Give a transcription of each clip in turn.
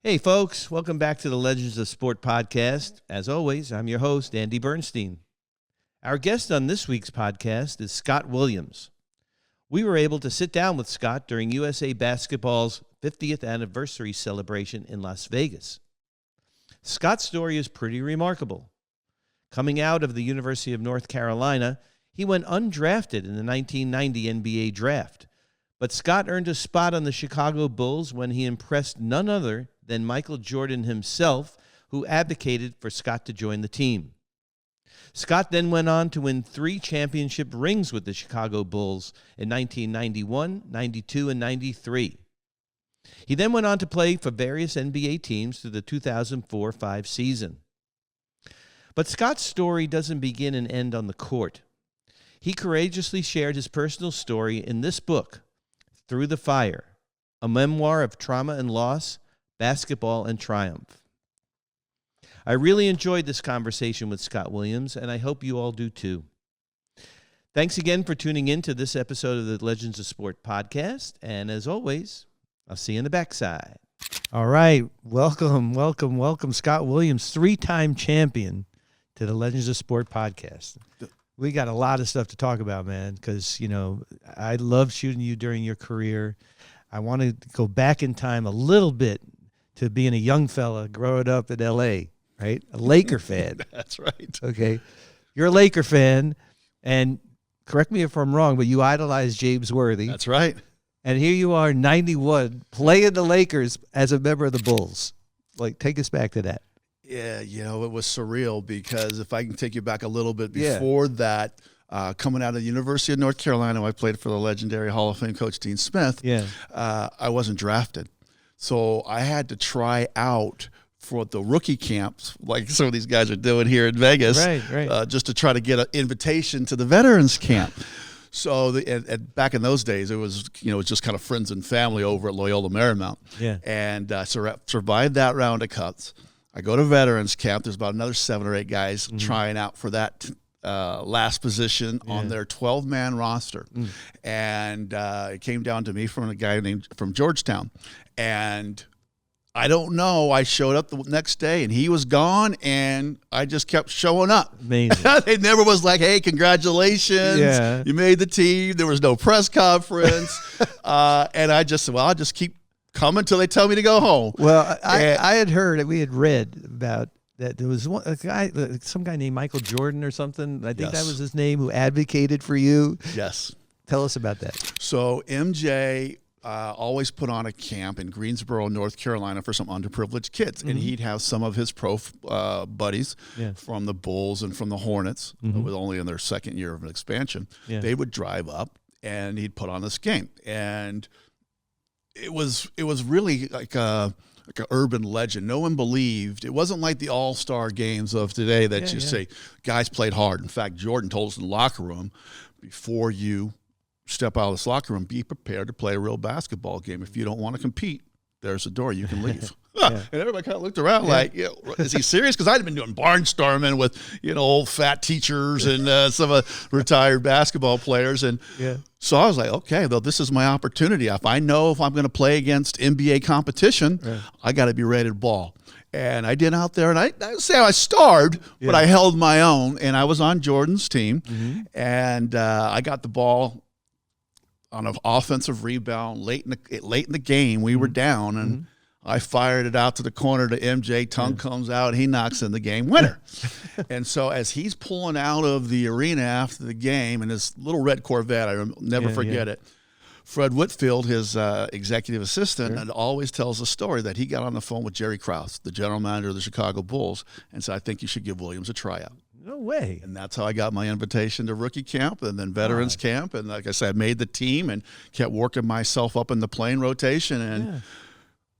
Hey, folks, welcome back to the Legends of Sport podcast. As always, I'm your host, Andy Bernstein. Our guest on this week's podcast is Scott Williams. We were able to sit down with Scott during USA Basketball's 50th anniversary celebration in Las Vegas. Scott's story is pretty remarkable. Coming out of the University of North Carolina, he went undrafted in the 1990 NBA draft. But Scott earned a spot on the Chicago Bulls when he impressed none other than Michael Jordan himself, who advocated for Scott to join the team. Scott then went on to win 3 championship rings with the Chicago Bulls in 1991, 92, and 93. He then went on to play for various NBA teams through the 2004-05 season. But Scott's story doesn't begin and end on the court. He courageously shared his personal story in this book, Through the Fire, a memoir of trauma and loss, basketball and triumph. I really enjoyed this conversation with Scott Williams, and I hope you all do too. Thanks again for tuning in to this episode of the Legends of Sport podcast, and as always, I'll see you in the backside. All right, welcome, Scott Williams, 3-time champion to the Legends of Sport podcast. We got a lot of stuff to talk about, man, because, I love shooting you during your career. I want to go back in time a little bit to being a young fella growing up in L.A., right? A Laker fan. That's right. Okay. You're a Laker fan, and correct me if I'm wrong, but you idolize James Worthy. That's right. And here you are, 91, playing the Lakers as a member of the Bulls. Take us back to that. Yeah, it was surreal because if I can take you back a little bit before that, coming out of the University of North Carolina, I played for the legendary Hall of Fame coach Dean Smith. Yeah. I wasn't drafted. So I had to try out for the rookie camps, like some of these guys are doing here in Vegas, right. Just to try to get an invitation to the veterans camp. So back in those days, it was just kind of friends and family over at Loyola Marymount. Yeah. And survived that round of cuts. I go to veterans camp. There's about another 7 or 8 guys trying out for that last position on their 12-man roster. And it came down to me from a guy from Georgetown. And I don't know. I showed up the next day, and he was gone, and I just kept showing up. Amazing. It never was like, hey, congratulations. Yeah. You made the team. There was no press conference. And I just said, well, I'll just keep coming until they tell me to go home. Well, I had heard that we had read about that there was some guy named Michael Jordan or something. I think that was his name, who advocated for you. Yes. Tell us about that. So MJ always put on a camp in Greensboro, North Carolina for some underprivileged kids. And he'd have some of his pro buddies from the Bulls and from the Hornets, who was only in their second year of an expansion. Yeah. They would drive up, and he'd put on this game. And it was really like an urban legend. No one believed. It wasn't like the all-star games of today that say guys played hard. In fact, Jordan told us in the locker room, before you step out of this locker room, be prepared to play a real basketball game. If you don't want to compete, there's a door. You can leave. And everybody kind of looked around like, is he serious? Because I'd been doing barnstorming with, old fat teachers and some retired basketball players. And so I was like, okay, well, this is my opportunity. If I'm going to play against NBA competition, I got to be ready to ball. And I did out there, and I say I starved, but I held my own. And I was on Jordan's team, and I got the ball on an offensive rebound late in the game. We were down, and I fired it out to the corner to MJ. Tongue comes out, he knocks in the game winner. And so as he's pulling out of the arena after the game in his little red Corvette, I never forget it, Fred Whitfield, his executive assistant, and always tells a story that he got on the phone with Jerry Krause, the general manager of the Chicago Bulls, and said, I think you should give Williams a tryout. No way. And that's how I got my invitation to rookie camp and then veterans camp. And like I said, I made the team and kept working myself up in the playing rotation. And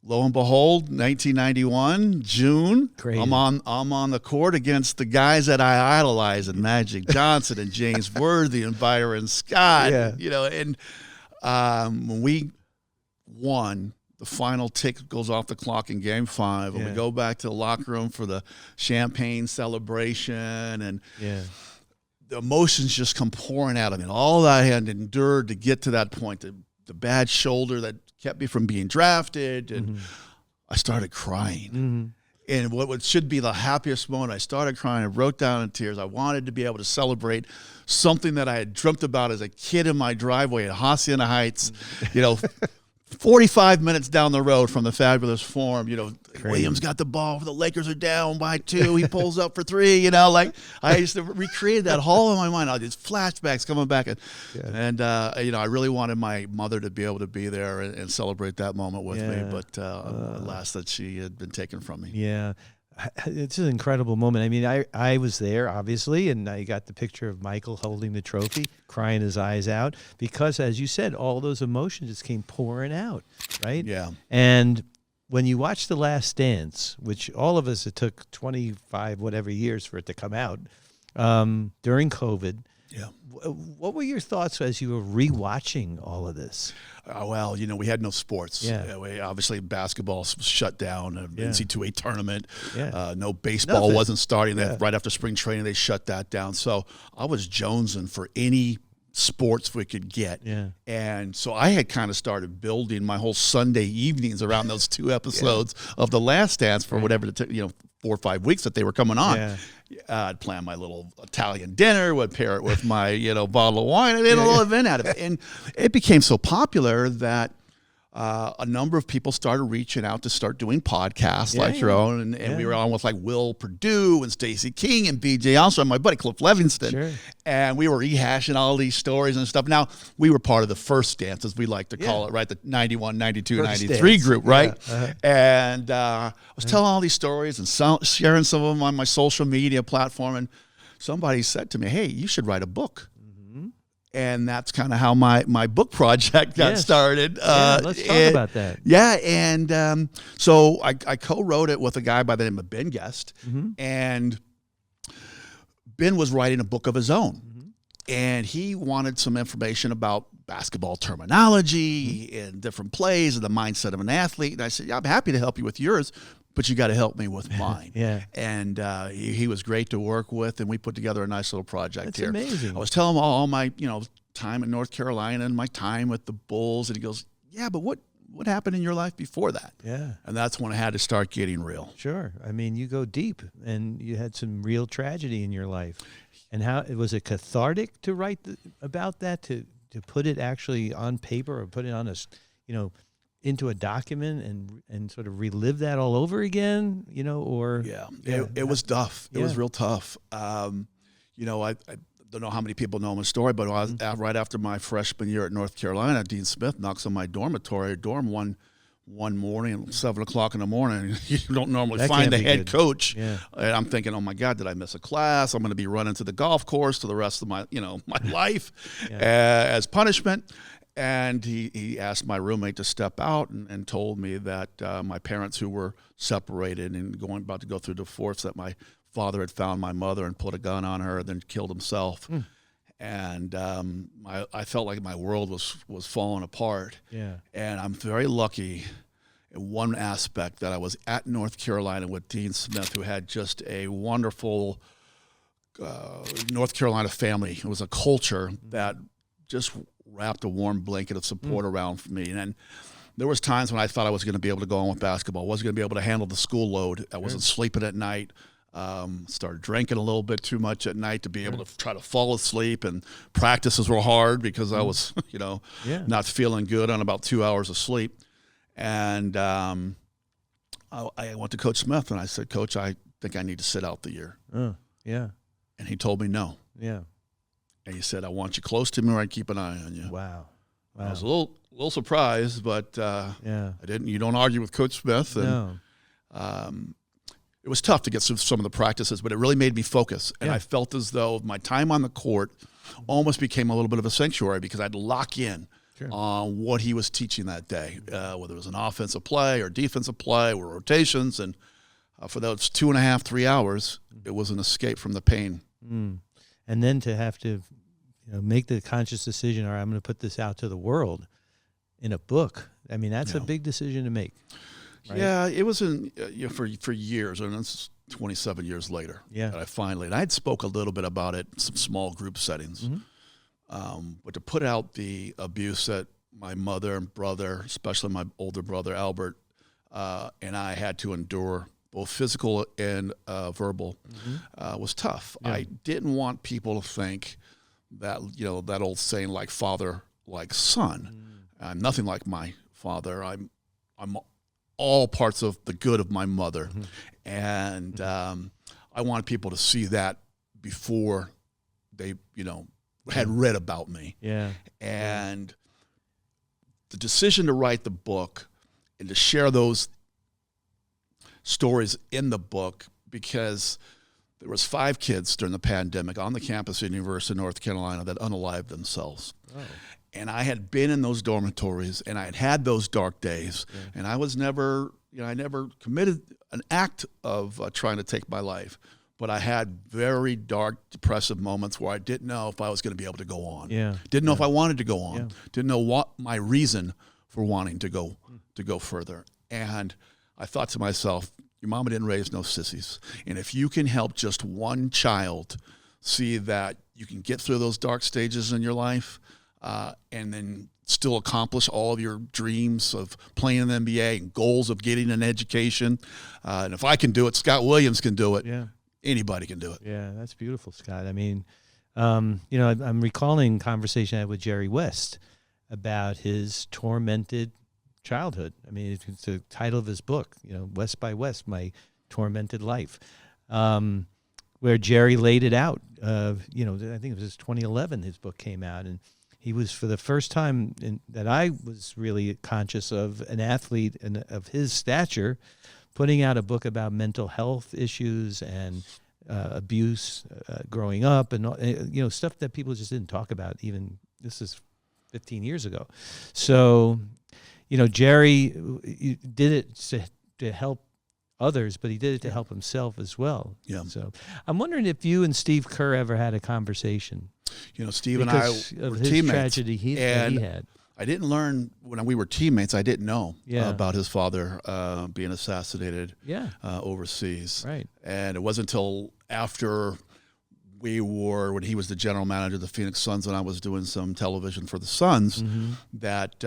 lo and behold, 1991, June, crazy. I'm on the court against the guys that I idolize, and Magic Johnson and James Worthy and Byron Scott. And when we won, the final tick goes off the clock in Game 5, and we go back to the locker room for the champagne celebration, and the emotions just come pouring out of me. And all that I had endured to get to that point, the bad shoulder that kept me from being drafted, and I started crying. And what should be the happiest moment, I started crying. I broke down in tears. I wanted to be able to celebrate something that I had dreamt about as a kid in my driveway at Hacienda Heights, 45 minutes down the road from the Fabulous Forum. Williams got the ball. The Lakers are down by 2. He pulls up for 3. I used to recreate that all in my mind. All these flashbacks coming back. And I really wanted my mother to be able to be there and celebrate that moment with me. But alas, that she had been taken from me. Yeah. It's an incredible moment. I mean, I was there, obviously, and I got the picture of Michael holding the trophy, crying his eyes out, because, as you said, all those emotions just came pouring out, right? Yeah. And when you watch The Last Dance, which all of us, it took 25 whatever years for it to come out, during COVID, what were your thoughts as you were rewatching all of this? Well, we had no sports. Yeah. Obviously, basketball shut down. NCAA tournament. Yeah. No baseball Nothing. wasn't starting. Right after spring training, they shut that down. So I was jonesing for any sports we could get. Yeah. And so I had kind of started building my whole Sunday evenings around those 2 episodes of The Last Dance for whatever 4 or 5 weeks that they were coming on. Yeah. I'd plan my little Italian dinner, would pair it with my bottle of wine, and made a little event out of it. And it became so popular that a number of people started reaching out to start doing podcasts like your own, and we were on with like Will Perdue and Stacey King and BJ also, and my buddy Cliff Levingston, and we were rehashing all these stories and stuff. Now, we were part of the first dance, as we like to call it, right? The 91, 92, first 93 dance. Group, right? And I was telling all these stories and sharing some of them on my social media platform, and somebody said to me, hey, you should write a book. And that's kind of how my book project got started. Let's talk about that. Yeah, and so I co-wrote it with a guy by the name of Ben Guest, and Ben was writing a book of his own, and he wanted some information about basketball terminology and different plays and the mindset of an athlete. And I said, yeah, I'm happy to help you with yours, but you got to help me with mine. And he was great to work with, and we put together a nice little project here. That's amazing. I was telling him all my time in North Carolina and my time with the Bulls, and he goes, yeah, but what happened in your life before that? Yeah. And that's when I had to start getting real. Sure. I mean, you go deep, and you had some real tragedy in your life. And how was it cathartic to write about that, to put it actually on paper, or put it on into a document and sort of relive that all over again, or it was tough. It was real tough. I don't know how many people know my story, but right after my freshman year at North Carolina, Dean Smith knocks on my dorm one morning at 7 o'clock in the morning. You don't normally find the head coach. And I'm thinking, oh my God, did I miss a class? I'm going to be running to the golf course to the rest of my my life as punishment. And he asked my roommate to step out and told me that my parents, who were separated and about to go through divorce, that my father had found my mother and put a gun on her and then killed himself. And I felt like my world was falling apart. And I'm very lucky in one aspect that I was at North Carolina with Dean Smith, who had just a wonderful North Carolina family. It was a culture that just wrapped a warm blanket of support around for me. And there was times when I thought I was going to be able to go on with basketball. I wasn't going to be able to handle the school load. I wasn't sleeping at night. Started drinking a little bit too much at night to be able to try to fall asleep, and practices were hard because I was, not feeling good on about 2 hours of sleep. And I went to Coach Smith and I said, Coach, I think I need to sit out the year. And he told me no. And he said, I want you close to me or I'd keep an eye on you. Wow. I was a little surprised, but I didn't. You don't argue with Coach Smith. And, it was tough to get through some of the practices, but it really made me focus. And I felt as though my time on the court almost became a little bit of a sanctuary, because I'd lock in on what he was teaching that day, whether it was an offensive play or defensive play or rotations. And for those 2.5, 3 hours, it was an escape from the pain. And then to have to make the conscious decision, all right, I'm going to put this out to the world in a book. I mean, that's a big decision to make. Right? Yeah, it was for years, and it's 27 years later that I finally, and I had spoke a little bit about it in some small group settings, but to put out the abuse that my mother and brother, especially my older brother Albert, and I had to endure both physical and verbal, was tough. Yeah. I didn't want people to think that, that old saying, like father, like son. I'm nothing like my father. I'm all parts of the good of my mother. And I wanted people to see that before they, had read about me. Yeah. And the decision to write the book and to share those stories in the book, because there was 5 kids during the pandemic on the campus at the University of North Carolina that unalived themselves. Oh. And I had been in those dormitories, and I had had those dark days, and I was never, I never committed an act of trying to take my life. But I had very dark, depressive moments where I didn't know if I was going to be able to go on. Didn't know if I wanted to go on. Didn't know what my reason for wanting to go further. And I thought to myself, your mama didn't raise no sissies. And if you can help just one child see that you can get through those dark stages in your life, and then still accomplish all of your dreams of playing in the NBA and goals of getting an education, and if I can do it, Scott Williams can do it. Anybody can do it. Yeah, that's beautiful, Scott. I mean, I'm recalling a conversation I had with Jerry West about his tormented childhood. I mean, it's the title of his book, West by West, My Tormented Life, where Jerry laid it out. I think it was 2011 his book came out, and he was, for the first time that I was really conscious of, an athlete and of his stature, putting out a book about mental health issues and abuse growing up, and stuff that people just didn't talk about. Even this is 15 years ago. So, Jerry did it to help others, but he did it to help himself as well. Yeah. So I'm wondering if you and Steve Kerr ever had a conversation. Steve and I were his teammates. Tragedy that he had. I didn't learn when we were teammates. I didn't know about his father being assassinated overseas. Right. And it wasn't until after when he was the general manager of the Phoenix Suns and I was doing some television for the Suns, that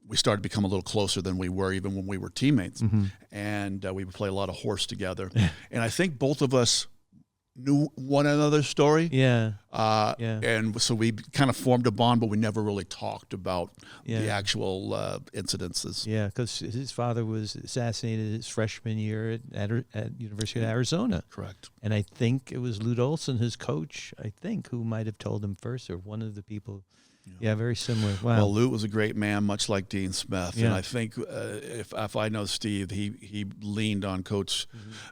we started to become a little closer than we were even when we were teammates. And we would play a lot of horse together. And I think both of us knew one another's story. And so we kind of formed a bond, but we never really talked about the actual incidences. Yeah, because his father was assassinated his freshman year at University of Arizona. Correct. And I think it was Lute Olson, his coach, who might have told him first, or one of the people. Yeah, very similar. Wow. Well, Lute was a great man, much like Dean Smith. And I think if I know Steve, he leaned on Coach,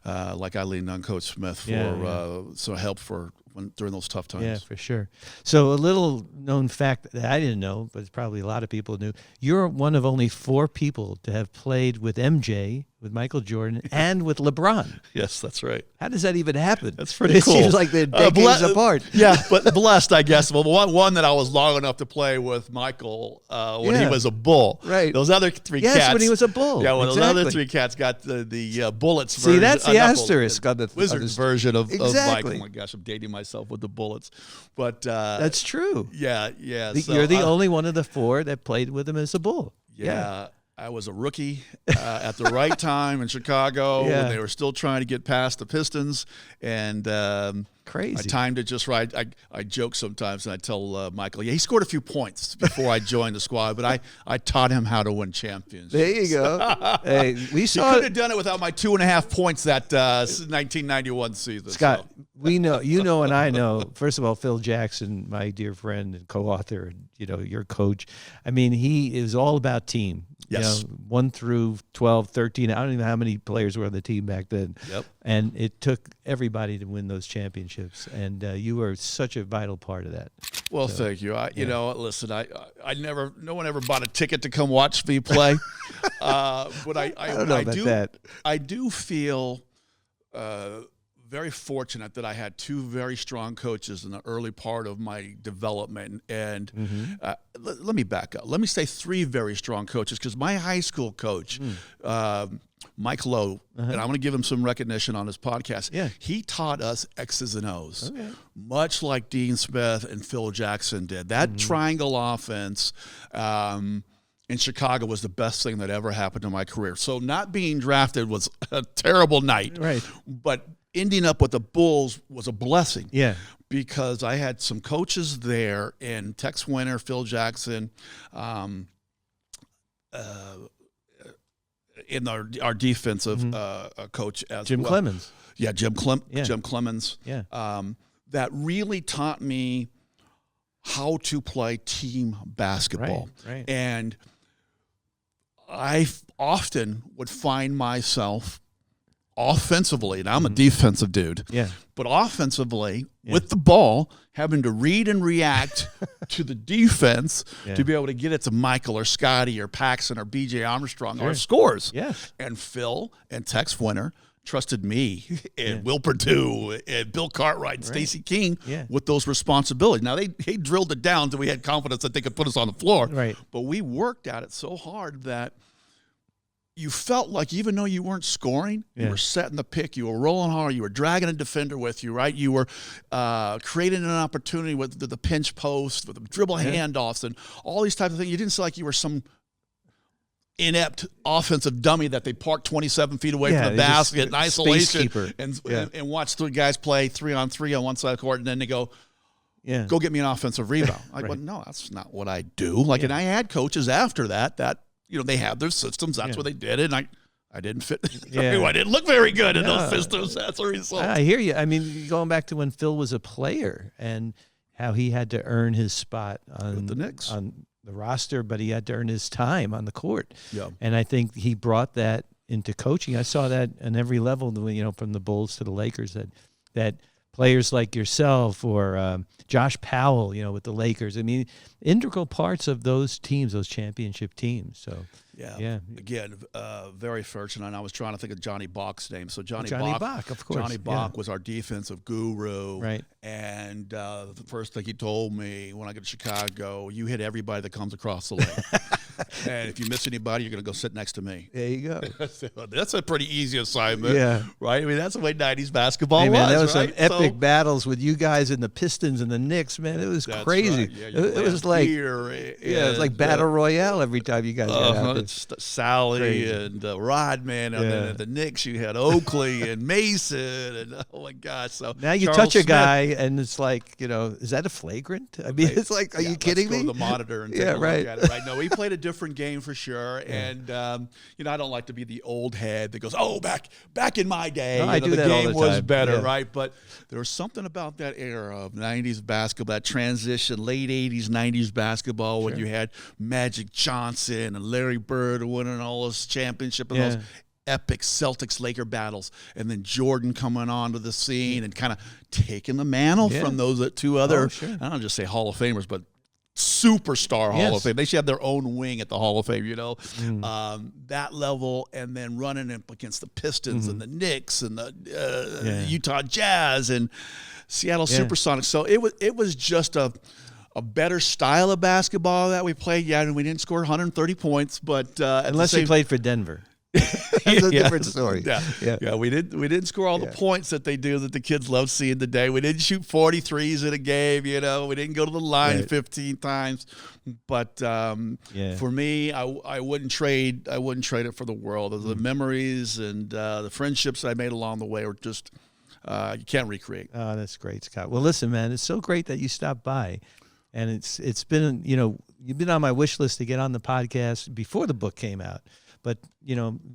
like I leaned on Coach Smith for some help during those tough times. Yeah, for sure. So a little known fact that I didn't know, but probably a lot of people knew, you're one of only 4 people to have played with MJ, with Michael Jordan, and with LeBron. Yes, that's right. How does that even happen? That's pretty cool. It seems like they're decades apart. Yeah, but blessed, I guess. Well, one that I was long enough to play with Michael when he was a Bull. Right. Those other 3 cats. Yes, when he was a Bull. Yeah, those other 3 cats got the Bullets version. See, that's the asterisk on the Wizards version of Michael. Oh my gosh, I'm dating myself with the Bullets. But that's true. Yeah. You're the only one of the 4 that played with him as a Bull. Yeah. I was a rookie at the right time in Chicago when they were still trying to get past the Pistons, and crazy. I timed it just right. I joke sometimes, and I tell Michael, he scored a few points before I joined the squad, but I taught him how to win championships. There you go. Hey, we saw. He couldn't have done it without my 2.5 points that 1991 season. Scott, so. We know, and I know. First of all, Phil Jackson, my dear friend and co-author, your coach. I mean, he is all about team. Yes. 1 through 12, 13. I don't even know how many players were on the team back then. Yep. And it took everybody to win those championships. And you were such a vital part of that. Well, thank you. Listen, no one ever bought a ticket to come watch me play. But I don't know about that. I do feel very fortunate that I had 2 very strong coaches in the early part of my development. And let me back up. Let me say 3 very strong coaches, because my high school coach, Mike Lowe, and I'm going to give him some recognition on his podcast. Yeah. He taught us X's and O's, much like Dean Smith and Phil Jackson did. That triangle offense, in Chicago was the best thing that ever happened to my career. So not being drafted was a terrible night. Right. But ending up with the Bulls was a blessing. Yeah. Because I had some coaches there, and Tex Winter, Phil Jackson, in our defensive coach as Jim well. Clemens. Yeah, Jim Clemens. Yeah. That really taught me how to play team basketball. Right. And I often would find myself offensively, and I'm a defensive dude, but offensively with the ball, having to read and react to the defense to be able to get it to Michael or Scotty or Paxson or B.J. Armstrong or scores. Yes. And Phil and Tex Winter trusted me and Will Perdue and Bill Cartwright and Stacey King with those responsibilities. Now, they drilled it down until we had confidence that they could put us on the floor. Right. But we worked at it so hard that you felt like even though you weren't scoring, you were setting the pick, you were rolling hard, you were dragging a defender with you, right? You were creating an opportunity with the pinch post, with the dribble handoffs, and all these types of things. You didn't feel like you were some inept offensive dummy that they parked 27 feet away from the basket in isolation and watch three guys play 3-on-3 on one side of the court, and then they go, go get me an offensive rebound. Like, well, no, that's not what I do. Like, and I had coaches after that they have their systems. That's what they did, and I didn't fit. I didn't look very good in those systems. That's a result. I hear you. I mean, going back to when Phil was a player and how he had to earn his spot on the Knicks, on the roster, but he had to earn his time on the court. Yeah. And I think he brought that into coaching. I saw that on every level, from the Bulls to the Lakers, that players like yourself or Josh Powell, with the Lakers. I mean, integral parts of those teams, those championship teams. So, Again, very fortunate. And I was trying to think of Johnny Bach's name. So Johnny Bach, of course. Johnny Bach was our defensive guru. Right. And the first thing he told me when I got to Chicago, you hit everybody that comes across the lane. And if you miss anybody, you're going to go sit next to me. There you go. That's a pretty easy assignment. Yeah. Right? I mean, that's the way 90s basketball was. Man, that was right? some epic battles with you guys and the Pistons and the Knicks, man. It was crazy. Right. It was like, it was like Battle Royale every time you guys got out there. Sally and Rodman, and then at the Knicks you had Oakley and Mason, and oh my gosh! So now you Charles touch a Smith, guy, and it's like, is that a flagrant? I mean, it's like, are you kidding me? Let's go to the monitor and take a look at it. Right? No, he played a different game for sure, and I don't like to be the old head that goes, "Oh, back in my day, I do the that all game the was time. better," right? But there was something about that era of '90s basketball, that transition, late '80s, '90s basketball, when you had Magic Johnson and Larry Bird winning all those championships and those epic Celtics-Laker battles, and then Jordan coming onto the scene and kind of taking the mantle from those two other, I don't just say Hall of Famers, but superstar Hall of Fame. They should have their own wing at the Hall of Fame, that level, and then running up against the Pistons and the Knicks and the Utah Jazz and Seattle Supersonics. So it was just a better style of basketball that we played. Yeah, and we didn't score 130 points, but unless you played for Denver. That's a different story. Yeah. We didn't score all the points that they do that the kids love seeing today. We didn't shoot 43s in a game. We didn't go to the line 15 times. But for me, I wouldn't trade. I wouldn't trade it for the world. The memories and the friendships I made along the way were just you can't recreate. Oh, that's great, Scott. Well, listen, man, it's so great that you stopped by. And it's been, you've been on my wish list to get on the podcast before the book came out. But,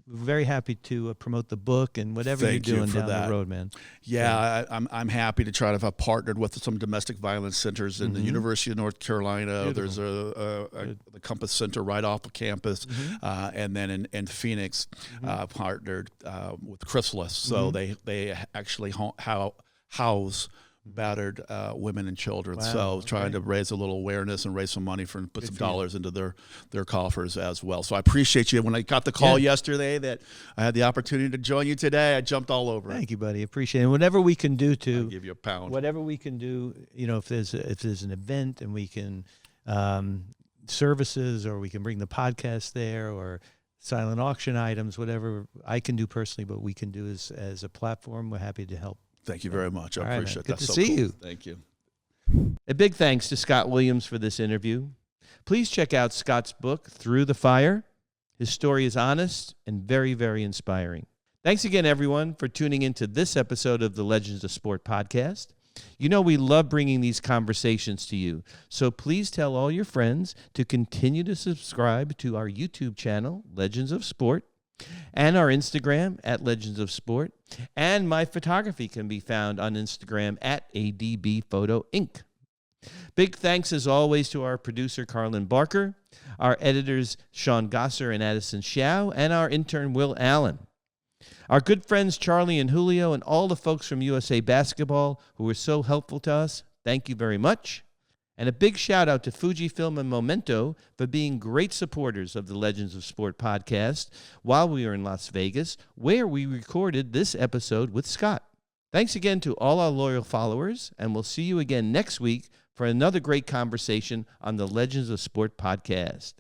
very happy to promote the book and whatever you're doing down the road, man. Yeah, I'm happy to try to have partnered with some domestic violence centers in the University of North Carolina. Beautiful. There's the Compass Center right off of campus. And then in Phoenix, partnered with Chrysalis. So they actually house battered women and children. Wow, so trying to raise a little awareness and raise some money and put some dollars into their coffers as well. So I appreciate you. When I got the call yesterday that I had the opportunity to join you today, I jumped all over it. Thank you, buddy. Appreciate it. And whatever we can do I'll give you a pound. Whatever we can do, if there's an event and we can services, or we can bring the podcast there, or silent auction items, whatever I can do personally, but we can do as a platform, we're happy to help. Thank you very much. I appreciate that. Good to see you. Thank you. A big thanks to Scott Williams for this interview. Please check out Scott's book, Through the Fire. His story is honest and very, very inspiring. Thanks again, everyone, for tuning into this episode of the Legends of Sport podcast. You know we love bringing these conversations to you, so please tell all your friends to continue to subscribe to our YouTube channel, Legends of Sport, and our Instagram at Legends of Sport, and my photography can be found on Instagram at ADB Photo Inc. Big thanks, as always, to our producer, Carlin Barker, our editors, Sean Gosser and Addison Xiao, and our intern, Will Allen. Our good friends, Charlie and Julio, and all the folks from USA Basketball who were so helpful to us, thank you very much. And a big shout out to Fujifilm and Memento for being great supporters of the Legends of Sport podcast while we were in Las Vegas, where we recorded this episode with Scott. Thanks again to all our loyal followers, and we'll see you again next week for another great conversation on the Legends of Sport podcast.